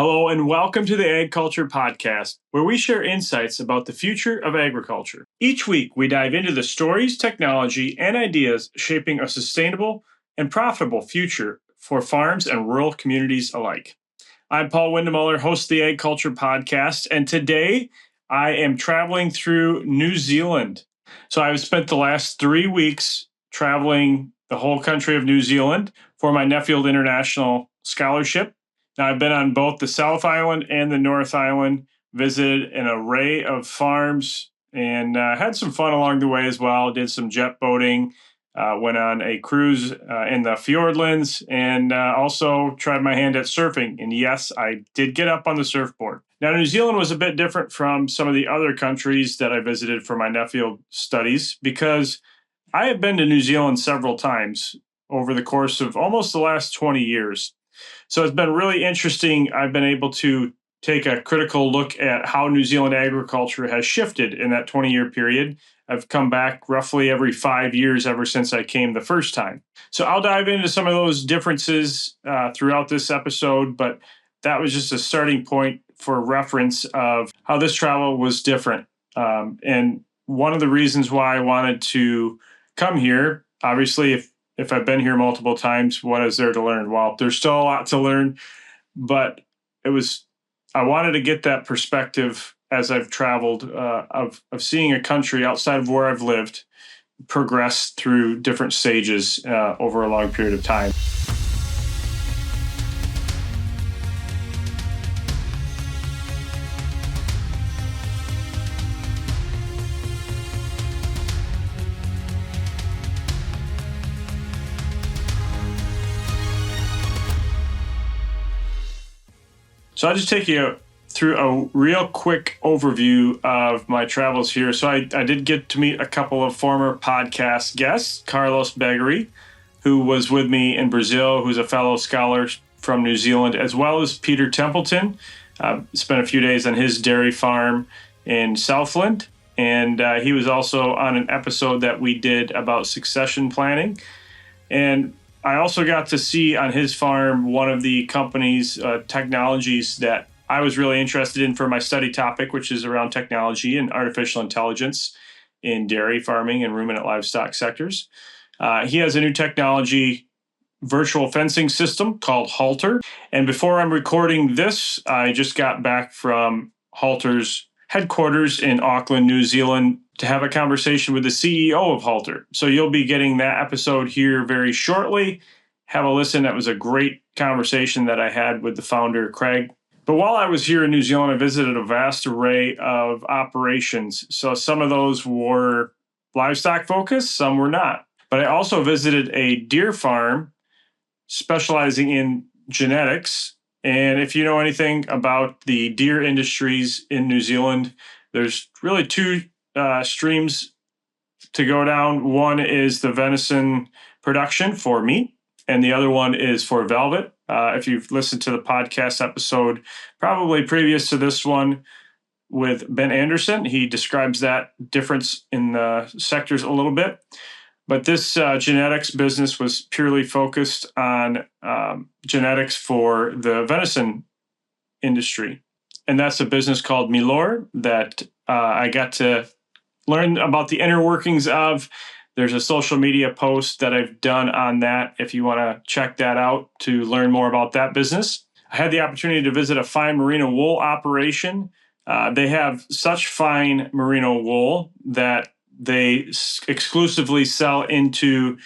Hello and welcome to the AgCulture Podcast, where we share insights about the future of agriculture. Each week, we dive into the stories, technology, and ideas shaping a sustainable and profitable future for farms and rural communities alike. I'm Paul Windemuller, host of the AgCulture Podcast, and today I am traveling through New Zealand. So I've spent the last 3 weeks traveling the whole country of New Zealand for my Nuffield International Scholarship. Now, I've been on both the South Island and the North Island, visited an array of farms, and had some fun along the way as well. Did some jet boating, went on a cruise in the Fiordlands, and also tried my hand at surfing. And yes, I did get up on the surfboard. Now, New Zealand was a bit different from some of the other countries that I visited for my Nuffield studies because I have been to New Zealand several times over the course of almost the last 20 years. So it's been really interesting. I've been able to take a critical look at how New Zealand agriculture has shifted in that 20-year period. I've come back roughly every 5 years ever since I came the first time. So I'll dive into some of those differences throughout this episode, but that was just a starting point for reference of how this travel was different. And one of the reasons why I wanted to come here, obviously, if I've been here multiple times, what is there to learn? Well, there's still a lot to learn, but I wanted to get that perspective as I've traveled of seeing a country outside of where I've lived progress through different stages over a long period of time. So I'll just take you through a real quick overview of my travels here. So I did get to meet a couple of former podcast guests, Carlos Beggary, who was with me in Brazil, who's a fellow scholar from New Zealand, as well as Peter Templeton. Spent a few days on his dairy farm in Southland. And he was also on an episode that we did about succession planning. And I also got to see on his farm one of the company's technologies that I was really interested in for my study topic, which is around technology and artificial intelligence in dairy farming and ruminant livestock sectors. He has a new technology virtual fencing system called Halter. And before I'm recording this, I just got back from Halter's headquarters in Auckland, New Zealand, to have a conversation with the CEO of Halter. So you'll be getting that episode here very shortly. Have a listen. That was a great conversation that I had with the founder, Craig. But while I was here in New Zealand, I visited a vast array of operations. So some of those were livestock focused, some were not. But I also visited a deer farm specializing in genetics. And if you know anything about the deer industries in New Zealand, there's really two streams to go down. One is the venison production for meat, and the other one is for velvet. If you've listened to the podcast episode, probably previous to this one with Ben Anderson, he describes that difference in the sectors a little bit. But this genetics business was purely focused on genetics for the venison industry. And that's a business called Milor that I got to learn about the inner workings of. There's a social media post that I've done on that if you want to check that out to learn more about that business. I had the opportunity to visit a fine merino wool operation. They have such fine merino wool that they exclusively sell into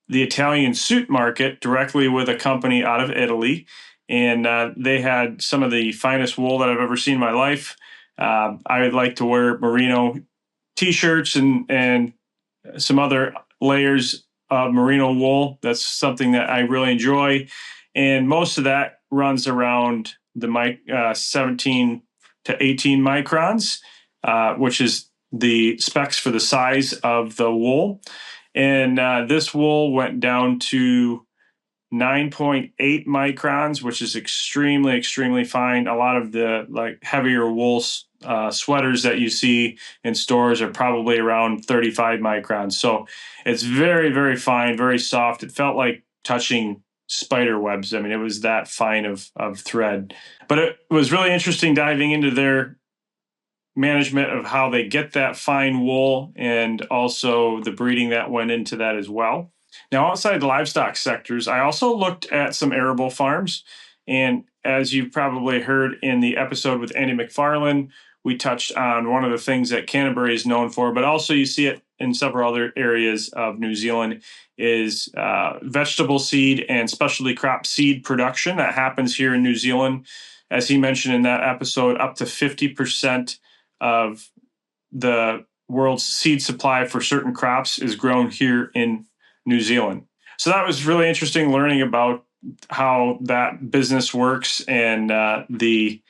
the Italian suit market directly with a company out of Italy. And they had some of the finest wool that I've ever seen in my life. I would like to wear merino T-shirts and some other layers of merino wool. That's something that I really enjoy. And most of that runs around the 17 to 18 microns, which is the specs for the size of the wool. And this wool went down to 9.8 microns, which is extremely, extremely fine. A lot of the heavier wool sweaters that you see in stores are probably around 35 microns. So it's very, very fine, very soft. It felt like touching spider webs. I mean, it was that fine of thread. But it was really interesting diving into their management of how they get that fine wool and also the breeding that went into that as well. Now, outside the livestock sectors, I also looked at some arable farms. And as you've probably heard in the episode with Andy McFarlane, we touched on one of the things that Canterbury is known for, but also you see it in several other areas of New Zealand, is vegetable seed and specialty crop seed production that happens here in New Zealand. As he mentioned in that episode, up to 50% of the world's seed supply for certain crops is grown here in New Zealand. So that was really interesting learning about how that business works and the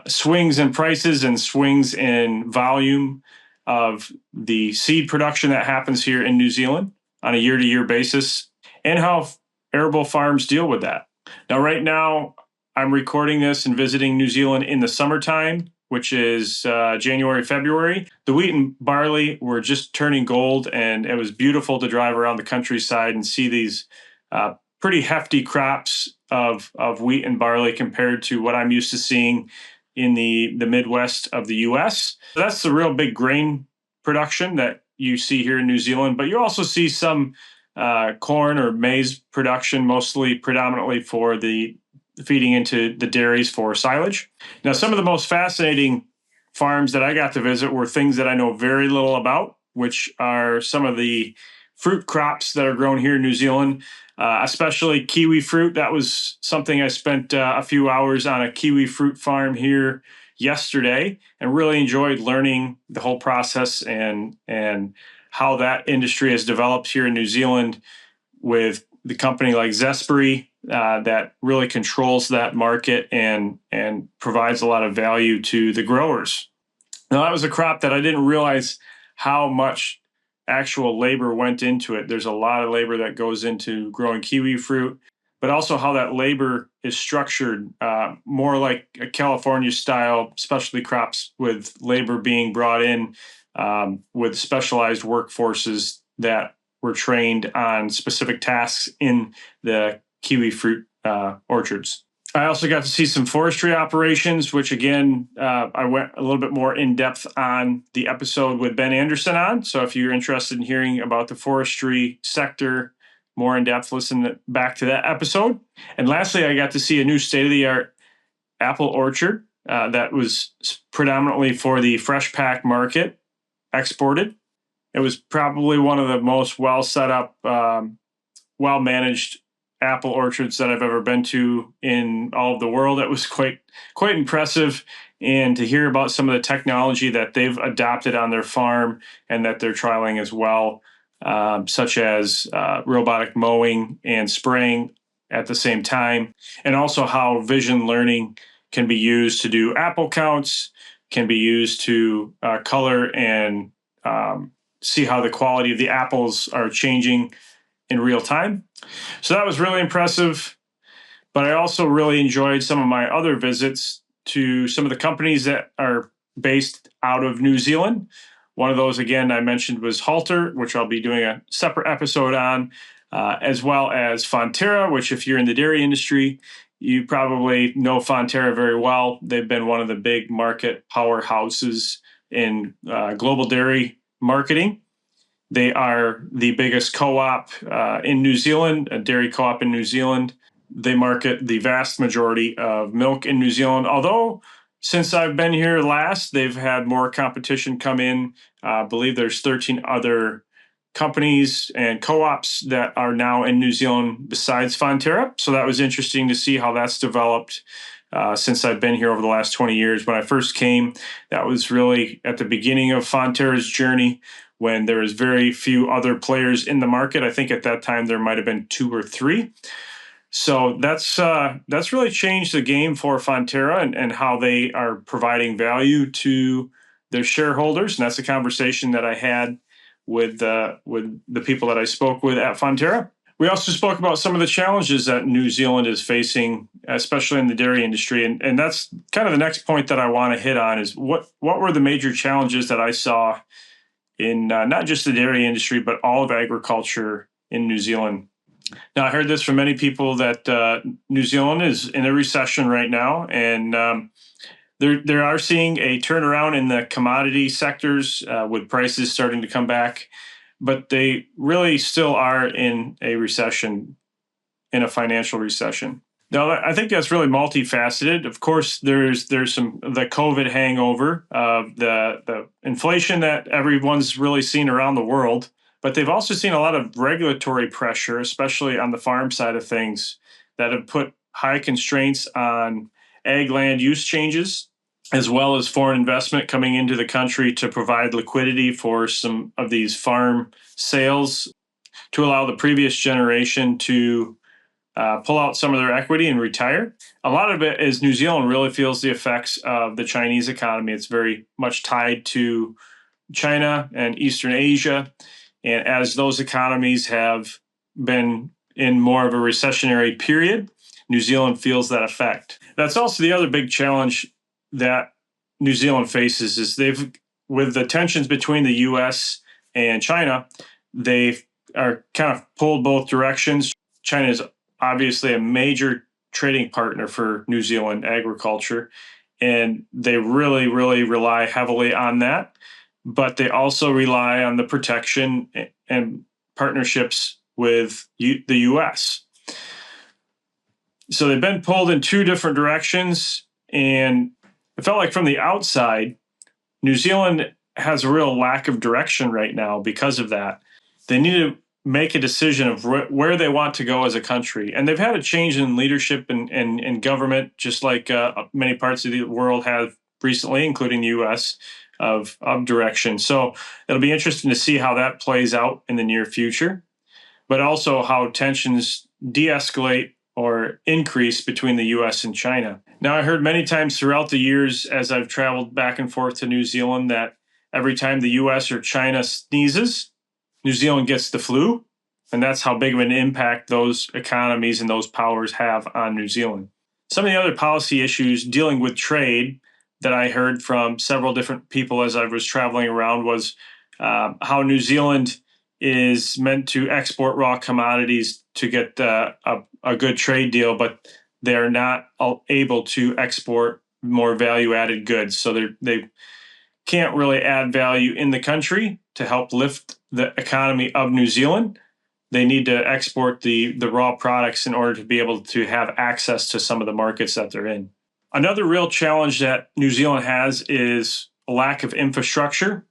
swings in prices and swings in volume of the seed production that happens here in New Zealand on a year-to-year basis, and how arable farms deal with that. Now, right now, I'm recording this and visiting New Zealand in the summertime, which is January, February. The wheat and barley were just turning gold, and it was beautiful to drive around the countryside and see these pretty hefty crops of wheat and barley compared to what I'm used to seeing in the Midwest of the U.S. So that's the real big grain production that you see here in New Zealand, but you also see some corn or maize production, predominantly for the feeding into the dairies for silage. Now, some of the most fascinating farms that I got to visit were things that I know very little about, which are some of the fruit crops that are grown here in New Zealand, especially kiwi fruit. That was something I spent a few hours on a kiwi fruit farm here yesterday and really enjoyed learning the whole process and how that industry has developed here in New Zealand with the company like Zespri that really controls that market and provides a lot of value to the growers. Now, that was a crop that I didn't realize how much actual labor went into it. There's a lot of labor that goes into growing kiwi fruit, but also how that labor is structured, more like a California style specialty crops, with labor being brought in with specialized workforces that were trained on specific tasks in the kiwi fruit orchards. I also got to see some forestry operations, which again, I went a little bit more in depth on the episode with Ben Anderson on. So if you're interested in hearing about the forestry sector more in depth, listen back to that episode. And lastly, I got to see a new state-of-the-art apple orchard that was predominantly for the fresh pack market, exported. It was probably one of the most well set up, well managed apple orchards that I've ever been to in all of the world. It was quite impressive, and to hear about some of the technology that they've adopted on their farm and that they're trialing as well, such as robotic mowing and spraying at the same time, and also how vision learning can be used to do apple counts, can be used to color and see how the quality of the apples are changing in real time. So that was really impressive. But I also really enjoyed some of my other visits to some of the companies that are based out of New Zealand. One of those, again, I mentioned was Halter, which I'll be doing a separate episode on, as well as Fonterra, which if you're in the dairy industry, you probably know Fonterra very well. They've been one of the big market powerhouses in global dairy marketing. They are the biggest co-op in New Zealand, a dairy co-op in New Zealand. They market the vast majority of milk in New Zealand, although since I've been here last, they've had more competition come in. I believe there's 13 other companies and co-ops that are now in New Zealand besides Fonterra. So that was interesting to see how that's developed since I've been here over the last 20 years. When I first came, that was really at the beginning of Fonterra's journey, when there was very few other players in the market. I think at that time there might have been 2 or 3. So that's really changed the game for Fonterra and how they are providing value to their shareholders. And that's a conversation that I had with the people that I spoke with at Fonterra. We also spoke about some of the challenges that New Zealand is facing, especially in the dairy industry. And that's kind of the next point that I want to hit on is what were the major challenges that I saw in not just the dairy industry, but all of agriculture in New Zealand. Now, I heard this from many people that New Zealand is in a recession right now, and they are seeing a turnaround in the commodity sectors with prices starting to come back, but they really still are in a recession, in a financial recession. Now, I think that's really multifaceted. Of course, there's some the COVID hangover of the inflation that everyone's really seen around the world, but they've also seen a lot of regulatory pressure, especially on the farm side of things, that have put high constraints on ag land use changes, as well as foreign investment coming into the country to provide liquidity for some of these farm sales to allow the previous generation to pull out some of their equity and retire. A lot of it is New Zealand really feels the effects of the Chinese economy. It's very much tied to China and Eastern Asia. And as those economies have been in more of a recessionary period, New Zealand feels that effect. That's also the other big challenge that New Zealand faces is with the tensions between the US and China, they are kind of pulled both directions. China is obviously a major trading partner for New Zealand agriculture, and they really, really rely heavily on that. But they also rely on the protection and partnerships with the US. So they've been pulled in two different directions, and it felt like from the outside, New Zealand has a real lack of direction right now because of that. They need to make a decision of where they want to go as a country. And they've had a change in leadership and government, just like many parts of the world have recently, including the US, of direction. So it'll be interesting to see how that plays out in the near future, but also how tensions de-escalate or increase between the US and China. Now, I heard many times throughout the years as I've traveled back and forth to New Zealand that every time the US or China sneezes, New Zealand gets the flu, and that's how big of an impact those economies and those powers have on New Zealand. Some of the other policy issues dealing with trade that I heard from several different people as I was traveling around was how New Zealand is meant to export raw commodities to get a good trade deal, but they're not able to export more value-added goods. So they can't really add value in the country to help lift the economy of New Zealand. They need to export the raw products in order to be able to have access to some of the markets that they're in. Another real challenge that New Zealand has is a lack of infrastructure.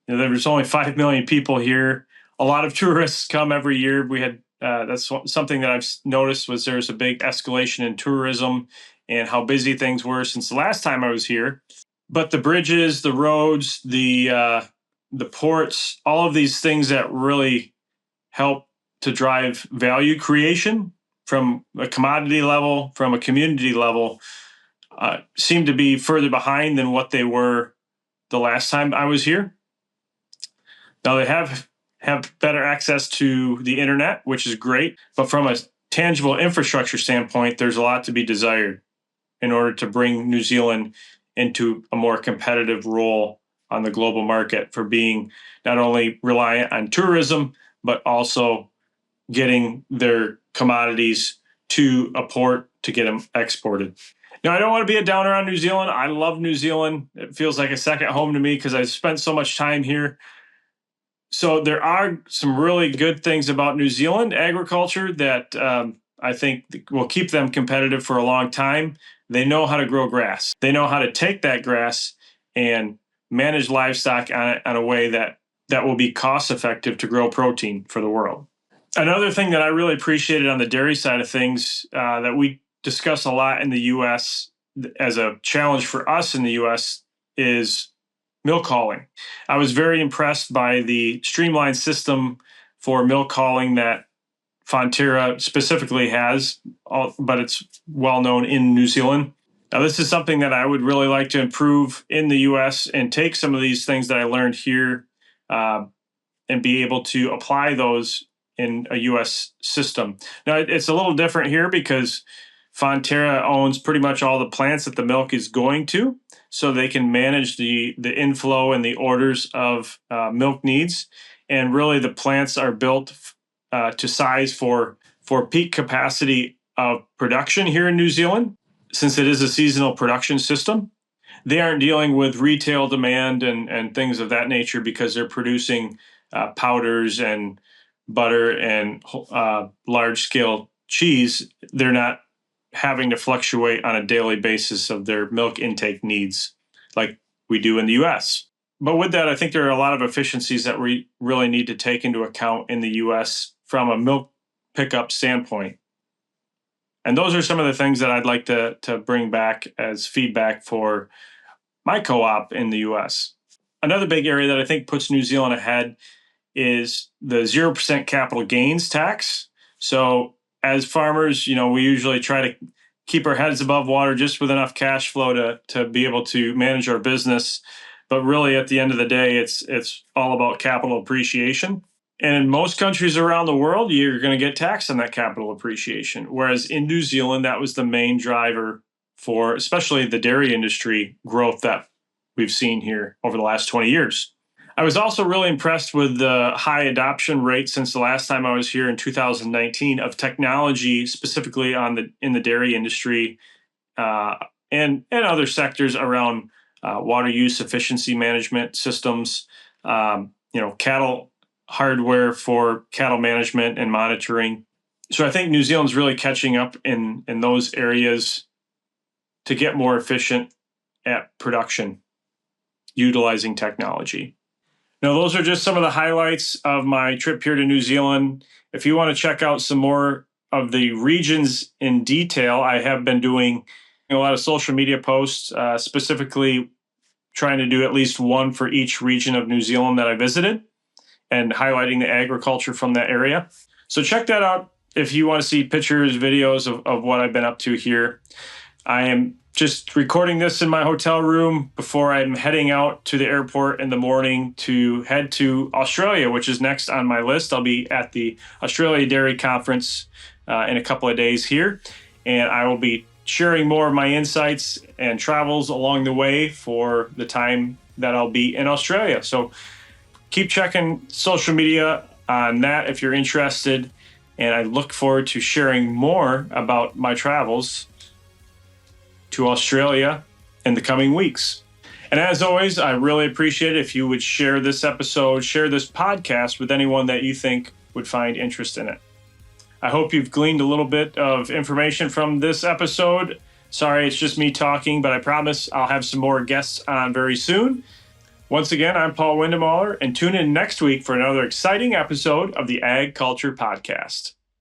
There's only 5 million people here. A lot of tourists come every year. We had that's something that I've noticed was there's a big escalation in tourism and how busy things were since the last time I was here. But the bridges, the roads, the ports, all of these things that really help to drive value creation from a commodity level, from a community level, seem to be further behind than what they were the last time I was here. Now they have better access to the internet, which is great, but from a tangible infrastructure standpoint, there's a lot to be desired in order to bring New Zealand into a more competitive role on the global market for being not only reliant on tourism, but also getting their commodities to a port to get them exported. Now, I don't want to be a downer on New Zealand. I love New Zealand. It feels like a second home to me because I've spent so much time here. So there are some really good things about New Zealand agriculture that I think will keep them competitive for a long time. They know how to grow grass. They know how to take that grass and manage livestock on a way that will be cost effective to grow protein for the world. Another thing that I really appreciated on the dairy side of things that we discuss a lot in the U.S. as a challenge for us in the U.S. is milk hauling. I was very impressed by the streamlined system for milk hauling that Fonterra specifically has, but it's well known in New Zealand. Now, this is something that I would really like to improve in the U.S. and take some of these things that I learned here and be able to apply those in a U.S. system. Now, it's a little different here because Fonterra owns pretty much all the plants that the milk is going to, so they can manage the inflow and the orders of milk needs. And really, the plants are built to size for peak capacity of production here in New Zealand, since it is a seasonal production system. They aren't dealing with retail demand and things of that nature because they're producing powders and butter and large-scale cheese. They're not having to fluctuate on a daily basis of their milk intake needs like we do in the U.S. But with that, I think there are a lot of efficiencies that we really need to take into account in the U.S. from a milk pickup standpoint. And those are some of the things that I'd like to bring back as feedback for my co-op in the U.S. Another big area that I think puts New Zealand ahead is the 0% capital gains tax. So as farmers, we usually try to keep our heads above water just with enough cash flow to be able to manage our business. But really, at the end of the day, it's all about capital appreciation. And in most countries around the world, you're going to get taxed on that capital appreciation. Whereas in New Zealand, that was the main driver for especially the dairy industry growth that we've seen here over the last 20 years. I was also really impressed with the high adoption rate since the last time I was here in 2019 of technology, specifically in the dairy industry and other sectors around water use efficiency management systems, cattle hardware for cattle management and monitoring. So I think New Zealand's really catching up in those areas to get more efficient at production, utilizing technology. Now, those are just some of the highlights of my trip here to New Zealand. If you want to check out some more of the regions in detail, I have been doing a lot of social media posts, specifically trying to do at least one for each region of New Zealand that I visited and highlighting the agriculture from that area. So check that out if you want to see pictures, videos of what I've been up to here. I am just recording this in my hotel room before I'm heading out to the airport in the morning to head to Australia, which is next on my list. I'll be at the Australia Dairy Conference in a couple of days here, and I will be sharing more of my insights and travels along the way for the time that I'll be in Australia. So keep checking social media on that if you're interested, and I look forward to sharing more about my travels to Australia in the coming weeks. And as always, I really appreciate it if you would share this episode, share this podcast with anyone that you think would find interest in it. I hope you've gleaned a little bit of information from this episode. Sorry, it's just me talking, but I promise I'll have some more guests on very soon. Once again, I'm Paul Windemuller, and tune in next week for another exciting episode of the AgCulture Podcast.